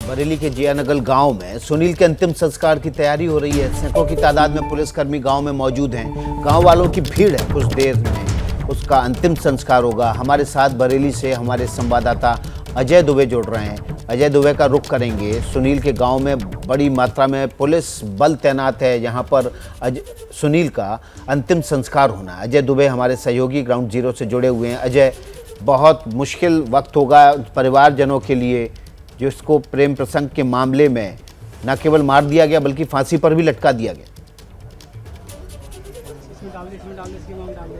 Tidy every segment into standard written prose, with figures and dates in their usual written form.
बरेली के जियानगर गांव में सुनील के अंतिम संस्कार की तैयारी हो रही है। सैकड़ों की तादाद में पुलिसकर्मी गांव में मौजूद हैं। गांव वालों की भीड़ है। कुछ देर में उसका अंतिम संस्कार होगा। हमारे साथ बरेली से हमारे संवाददाता अजय दुबे जुड़ रहे हैं। अजय दुबे का रुख करेंगे। सुनील के गांव में बड़ी मात्रा में पुलिस बल तैनात है। यहाँ पर सुनील का अंतिम संस्कार होना है। अजय दुबे हमारे सहयोगी ग्राउंड जीरो से जुड़े हुए हैं। अजय, बहुत मुश्किल वक्त होगा परिवारजनों के लिए, जिसको प्रेम प्रसंग के मामले में न केवल मार दिया गया बल्कि फांसी पर भी लटका दिया गया।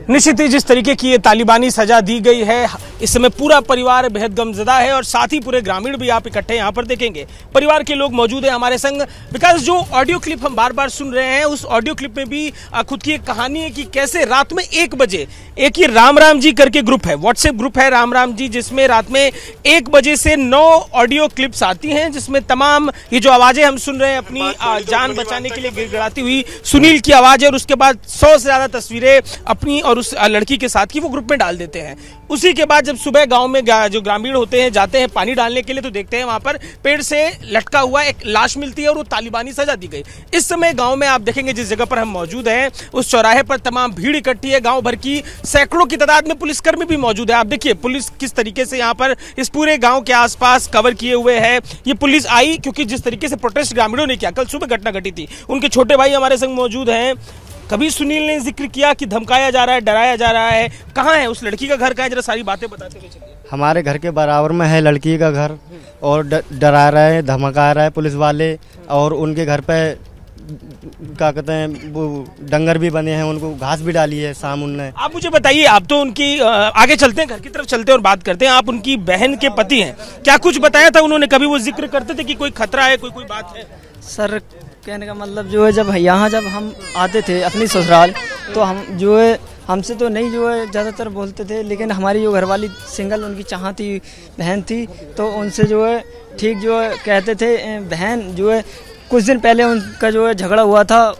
निश्चित ही जिस तरीके की ये तालिबानी सजा दी गई है, इस समय पूरा परिवार बेहद गमजदा है और साथ ही पूरे ग्रामीण भी आप इकट्ठे यहाँ पर देखेंगे। परिवार के लोग मौजूद हैं हमारे संग। विकास, जो ऑडियो क्लिप हम बार बार सुन रहे हैं, उस ऑडियो क्लिप में भी खुद की एक कहानी है कि कैसे रात में 1 बजे एक ये राम जी करके ग्रुप है, व्हाट्सएप ग्रुप है राम जी, जिसमें रात में 1 बजे से 9 ऑडियो क्लिप्स आती हैं, जिसमें तमाम ये जो आवाजें हम सुन रहे हैं अपनी जान बचाने के लिए गिड़गिड़ाती हुई सुनील की आवाज है, और उसके बाद 100 से ज्यादा तस्वीरें अपनी और उस लड़की के साथ की वो ग्रुप में डाल देते हैं। उसी के बाद जब सुबह गांव में जो ग्रामीण होते हैं जाते हैं पानी डालने के लिए, तो देखते हैं वहां पर पेड़ से लटका हुआ एक लाश मिलती है और वो तालिबानी सजा दी गई। इस समय गांव में आप देखेंगे जिस जगह पर हम मौजूद हैं, उस चौराहे पर तमाम भीड़ इकट्ठी है। गांव भर की सैकड़ों की तादाद में पुलिसकर्मी भी मौजूद है। आप देखिए पुलिस किस तरीके से यहाँ पर इस पूरे गाँव के आसपास कवर किए हुए है। ये पुलिस आई क्योंकि जिस तरीके से प्रोटेस्ट ग्रामीणों ने किया, कल सुबह घटना घटी थी। उनके छोटे भाई हमारे संग मौजूद हैं। कभी सुनील ने जिक्र किया कि धमकाया जा रहा है, डराया जा रहा है। कहाँ है उस लड़की का घर, कहाँ है, जरा सारी बातें बताते हुए चलिए। हमारे घर के बराबर में है लड़की का घर, और डरा रहे हैं, धमका रहे हैं पुलिस वाले, और उनके घर पे क्या कहते हैं वो डंगर भी बने हैं, उनको घास भी डाली है शाम उनने। आप मुझे बताइए, आप तो उनकी आगे चलते हैं, घर की तरफ चलते हैं और बात करते हैं। आप उनकी बहन के पति हैं, क्या कुछ बताया था उन्होंने? कभी वो जिक्र करते थे कि कोई खतरा है, कोई बात है? सर, कहने का मतलब जो है, जब यहाँ जब हम आते थे अपनी ससुराल, तो हम जो है हमसे तो नहीं जो है ज़्यादातर बोलते थे, लेकिन हमारी जो घरवाली सिंगल उनकी चाहती बहन थी, तो उनसे जो है ठीक जो है कहते थे। बहन जो है कुछ दिन पहले उनका जो है झगड़ा हुआ था,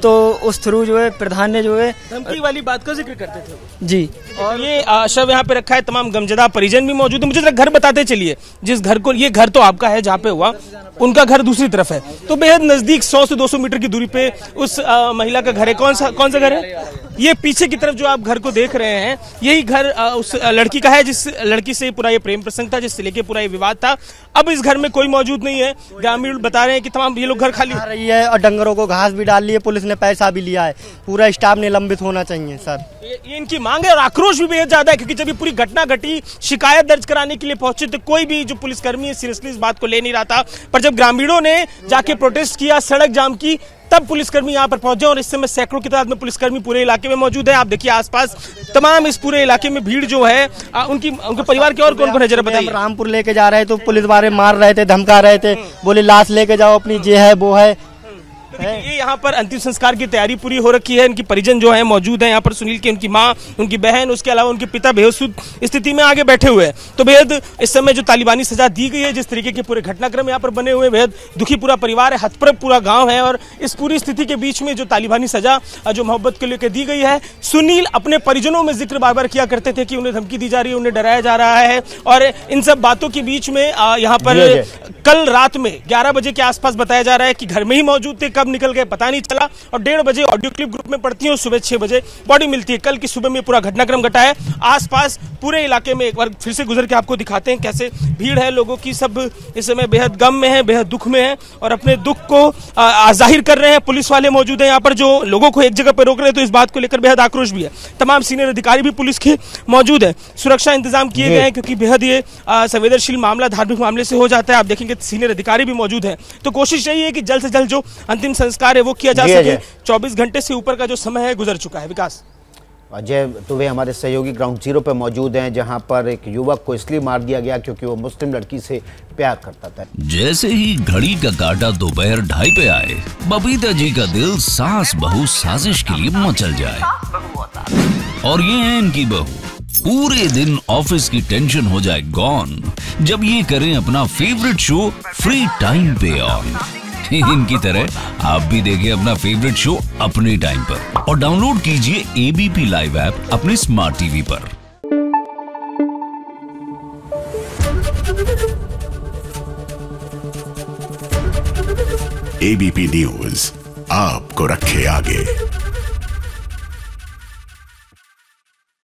तो उस थ्रू जो है प्रधान ने जो है धमकी वाली बात का जिक्र करते थे जी। और ये शव यहाँ पे रखा है, तमाम गमजदा परिजन भी मौजूद है। मुझे जरा घर बताते चलिए, जिस घर को, ये घर तो आपका है जहाँ पे हुआ, उनका घर दूसरी तरफ है, तो बेहद नजदीक 100 से 200 मीटर की दूरी पे उस महिला का घर है। कौन सा घर है? ये पीछे की तरफ जो आप घर को देख रहे हैं, यही घर उस लड़की का है, जिस लड़की से पूरा ये प्रेम प्रसंग था, जिससे लेके पूरा ये विवाद था। अब इस घर में कोई मौजूद नहीं है। ग्रामीण बता रहे हैं कि तमाम ये लोग घर खाली आ रही है, और डंगरों को घास भी डाल ली है, पुलिस ने पैसा भी लिया है। पूरा स्टाफ निलंबित होना चाहिए सर, ये इनकी मांग है। और आक्रोश भी बेहद ज्यादा है, क्योंकि जब ये पूरी घटना घटी, शिकायत दर्ज कराने के लिए पहुंचे, तो कोई भी जो पुलिसकर्मी है सीरियसली इस बात को ले नहीं रहा था। पर जब ग्रामीणों ने जाके प्रोटेस्ट किया, सड़क जाम की, तब पुलिसकर्मी यहाँ पर पहुंचे, और इस समय सैकड़ों की तादाद में पुलिसकर्मी पूरे इलाके में मौजूद है। आप देखिए आसपास तमाम इस पूरे इलाके में भीड़ जो है, उनके परिवार के और कौन-कौन है जरा बताइए। रामपुर लेके जा रहे, तो पुलिस वाले मार रहे थे, धमका रहे थे, बोले लाश लेके जाओ अपनी, जे है वो है। ये यहाँ पर अंतिम संस्कार की तैयारी पूरी हो रखी है। इनकी परिजन जो है मौजूद है यहाँ पर, सुनील की उनकी माँ, उनकी बहन, उसके अलावा उनके पिता बेहोश स्थिति में आगे बैठे हुए हैं। तो बेहद इस समय जो तालिबानी सजा दी गई है, जिस तरीके के पूरे घटनाक्रम यहाँ पर बने हुए, बेहद दुखी पूरा परिवार है, हतप्रभ पूरा गांव है। और इस पूरी स्थिति के बीच में जो तालिबानी सजा जो मोहब्बत के लेकर दी गई है, सुनील अपने परिजनों में जिक्र बार बार किया करते थे कि उन्हें धमकी दी जा रही है, उन्हें डराया जा रहा है। और इन सब बातों के बीच में यहाँ पर कल रात में 11 बजे के आसपास बताया जा रहा है कि घर में ही मौजूद थे, कब निकल गए पता नहीं चला, और 1:30 बजे ऑडियो क्लिप ग्रुप में पड़ती है और सुबह 6 बजे बॉडी मिलती है। कल की सुबह में पूरा घटनाक्रम घटा है। आसपास पूरे इलाके में एक बार फिर से गुजर के आपको दिखाते हैं कैसे भीड़ है लोगों की। सब इस समय बेहद गम में है, बेहद दुख में है, और अपने दुख को जाहिर कर रहे हैं। पुलिस वाले मौजूद हैं यहाँ पर, जो लोगों को एक जगह पर रोक रहे हैं, तो इस बात को लेकर बेहद आक्रोश भी है। तमाम सीनियर अधिकारी भी पुलिस के मौजूद है। सुरक्षा इंतजाम किए गए हैं, क्योंकि बेहद ये संवेदनशील मामला धार्मिक मामले से हो जाता है। आप देखेंगे सीनियर अधिकारी भी मौजूद है। तो कोशिश यही है कि जल्द से जल्द जो अंतिम संस्कार है वो किया जा सके। 24 घंटे से ऊपर का जो समय है गुजर चुका है। विकास, अजय दुबे हमारे सहयोगी ग्राउंड जीरो पे मौजूद हैं, जहां पर एक युवक को इसलिए मार दिया गया क्योंकि वो मुस्लिम लड़की से प्यार करता था। जैसे ही घड़ी का काटा दोपहर 2:30 पे आए, बबीता जी का दिल सास बहू साजिश के लिए मचल जाए। और ये है इनकी बहू, पूरे दिन ऑफिस की टेंशन हो जाए गॉन जब ये करें अपना फेवरेट शो फ्री टाइम पे ऑन। इनकी तरह आप भी देखिए अपना फेवरेट शो अपने टाइम पर, और डाउनलोड कीजिए एबीपी लाइव ऐप अपने स्मार्ट टीवी पर। एबीपी न्यूज आपको रखे आगे।